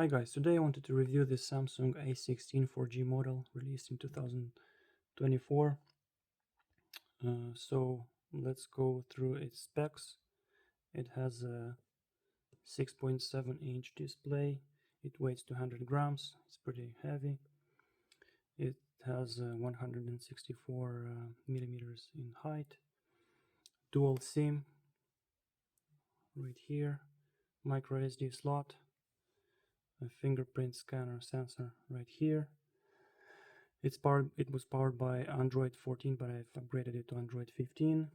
Hi guys, today I wanted to review this Samsung A16 4G model released in 2024. So let's go through its specs. It has a 6.7-inch display. It weighs 200 grams. It's pretty heavy. It has 164 millimeters in height. Dual SIM right here. microSD slot. A fingerprint scanner sensor right here. It was powered by Android 14, but I've upgraded it to Android 15.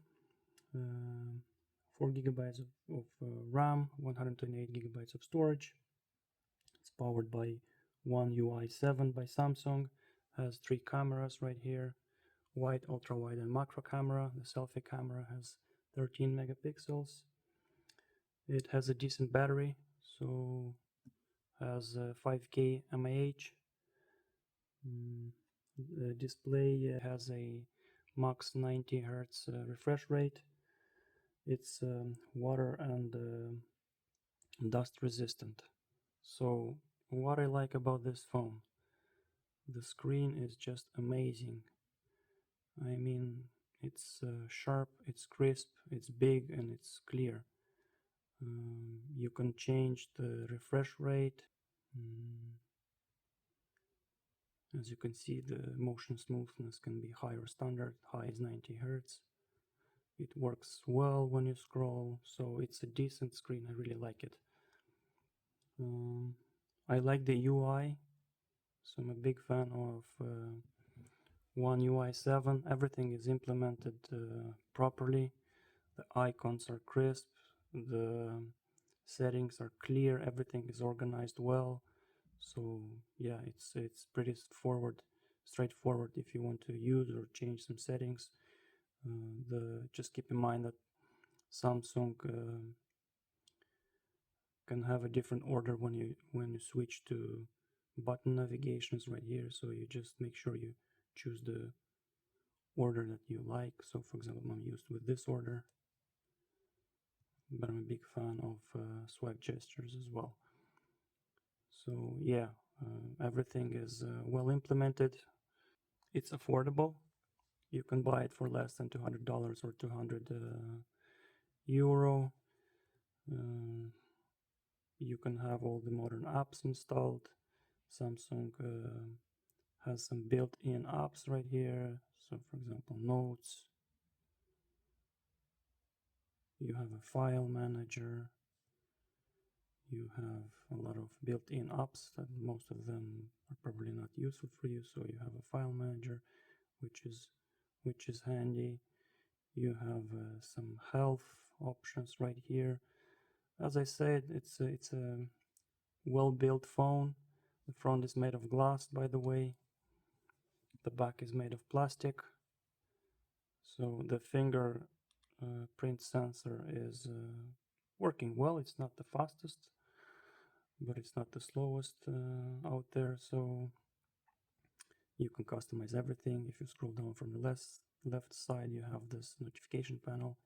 4 gigabytes of RAM, 128 gigabytes of storage. It's powered by One UI 7 by Samsung. Has 3 cameras right here: wide, ultra wide, and macro camera. The selfie camera has 13 megapixels. It has a decent battery, so has 5K mAh. The display has a max 90 Hz refresh rate. It's water and dust resistant. So what I like about this phone, the screen is just amazing. I mean, it's sharp, it's crisp, it's big, and it's clear. You can change the refresh rate. As you can see, the motion smoothness can be high or standard. High is 90 Hz. It works well when you scroll, so it's a decent screen. I really like it. I like the UI, so I'm a big fan of One UI 7. Everything is implemented properly. The icons are crisp, the settings are clear, everything is organized well. So yeah, it's pretty straightforward if you want to use or change some settings. Just keep in mind that Samsung can have a different order when you switch to button navigations right here. So you just make sure you choose the order that you like. So for example, I'm used with this order, but I'm a big fan of swipe gestures as well. So yeah, everything is well implemented. It's affordable. You can buy it for less than $200 or 200 euro. You can have all the modern apps installed. Samsung has some built-in apps right here. So for example, Notes. You have a file manager. You have a lot of built-in apps that most of them are probably not useful for you. So you have a file manager, which is handy. You have some health options right here. As I said, it's a well-built phone. The front is made of glass, by the way. The back is made of plastic. So the finger print sensor is working well. It's not the fastest, but it's not the slowest out there. So you can customize everything. If you scroll down from the left side, you have this notification panel.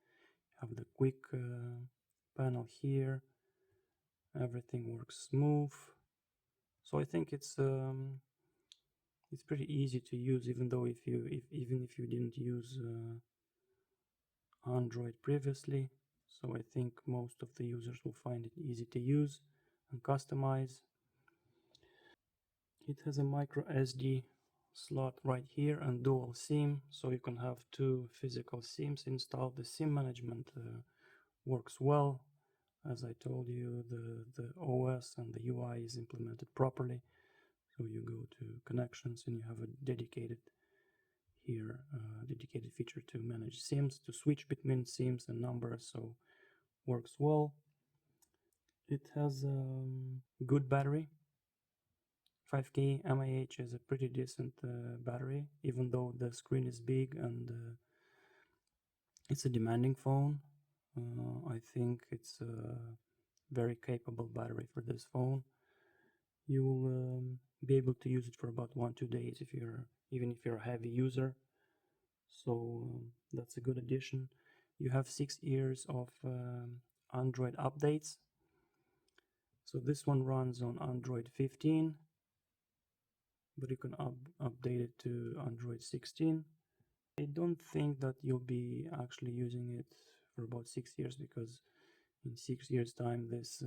You have the quick panel here. Everything works smooth. So I think it's pretty easy to use, even though even if you didn't use Android previously. So I think most of the users will find it easy to use and customize. It has a micro SD slot right here and dual SIM, so you can have 2 physical SIMs installed. The SIM management works well. As I told you, the OS and the UI is implemented properly. So you go to connections and you have a dedicated feature to manage SIMs, to switch between SIMs and numbers, so works well. It has good battery. 5K mAh is a pretty decent battery, even though the screen is big and it's a demanding phone. I think it's a very capable battery for this phone. You will be able to use it for about 1-2 days even if you're a heavy user. So that's a good addition. You have 6 years of Android updates. So this one runs on Android 15, but you can update it to Android 16. I don't think that you'll be actually using it for about 6 years, because in 6 years time this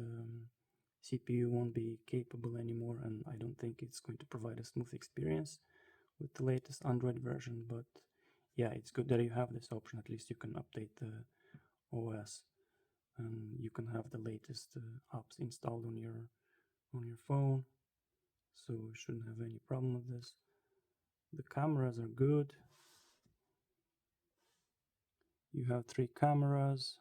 CPU won't be capable anymore, and I don't think it's going to provide a smooth experience with the latest Android version. But yeah, it's good that you have this option. At least you can update the OS and you can have the latest apps installed on your phone, so you shouldn't have any problem with this. The cameras are good. You have 3 cameras.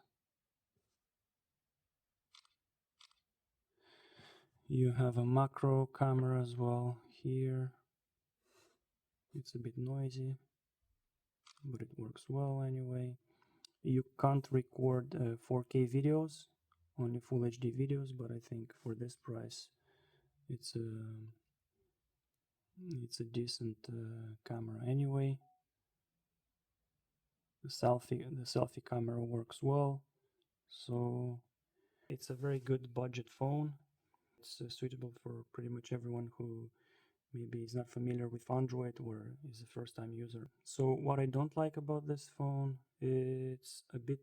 You have a macro camera as well here. It's a bit noisy, but it works well anyway. You can't record 4K videos, only Full HD videos, but I think for this price it's a decent camera anyway. The selfie camera works well, so it's a very good budget phone. It's suitable for pretty much everyone who maybe is not familiar with Android or is a first-time user. So what I don't like about this phone, it's a bit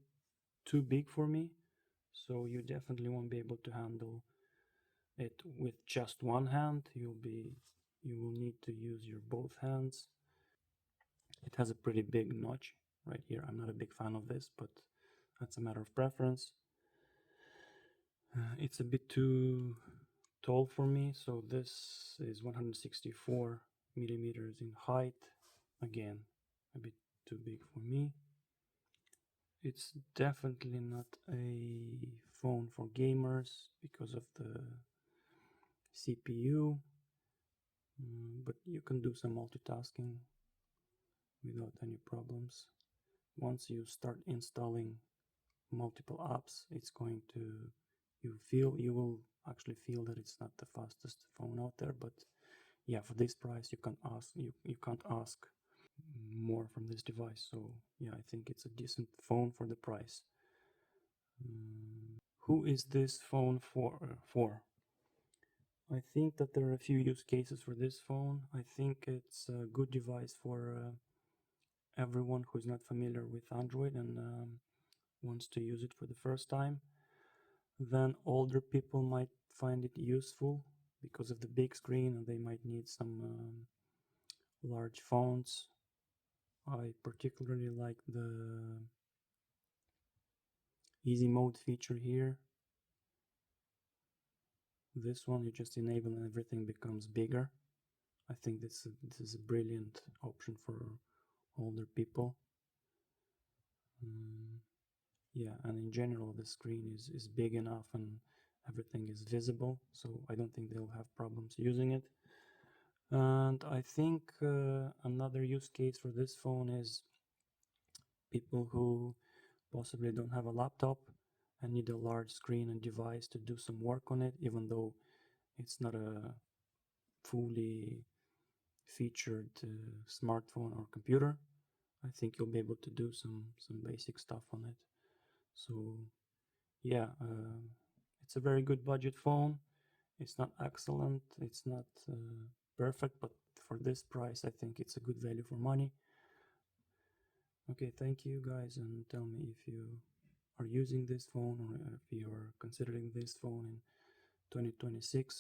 too big for me, so you definitely won't be able to handle it with just one hand. You will need to use your both hands. It has a pretty big notch right here. I'm not a big fan of this, but that's a matter of preference. It's a bit too tall for me, so this is 164 millimeters in height. Again, a bit too big for me. It's definitely not a phone for gamers because of the CPU, but you can do some multitasking without any problems. Once you start installing multiple apps, it's going to you will actually feel that it's not the fastest phone out there, but yeah, for this price you can't ask more from this device. So yeah, I think it's a decent phone for the price. Who is this phone for? I think that there are a few use cases for this phone. I think it's a good device for everyone who's not familiar with Android and wants to use it for the first time. Then older people might find it useful because of the big screen, and they might need some large fonts. I particularly like the easy mode feature here. This one you just enable and everything becomes bigger. I think this is a brilliant option for older people. Yeah, and in general the screen is big enough and everything is visible, so I don't think they'll have problems using it. And I think another use case for this phone is people who possibly don't have a laptop and need a large screen and device to do some work on it, even though it's not a fully featured smartphone or computer. I think you'll be able to do some basic stuff on it. So yeah, it's a very good budget phone. It's not excellent, it's not perfect, but for this price I think it's a good value for money. Okay, thank you guys, and tell me if you are using this phone or if you are considering this phone in 2026.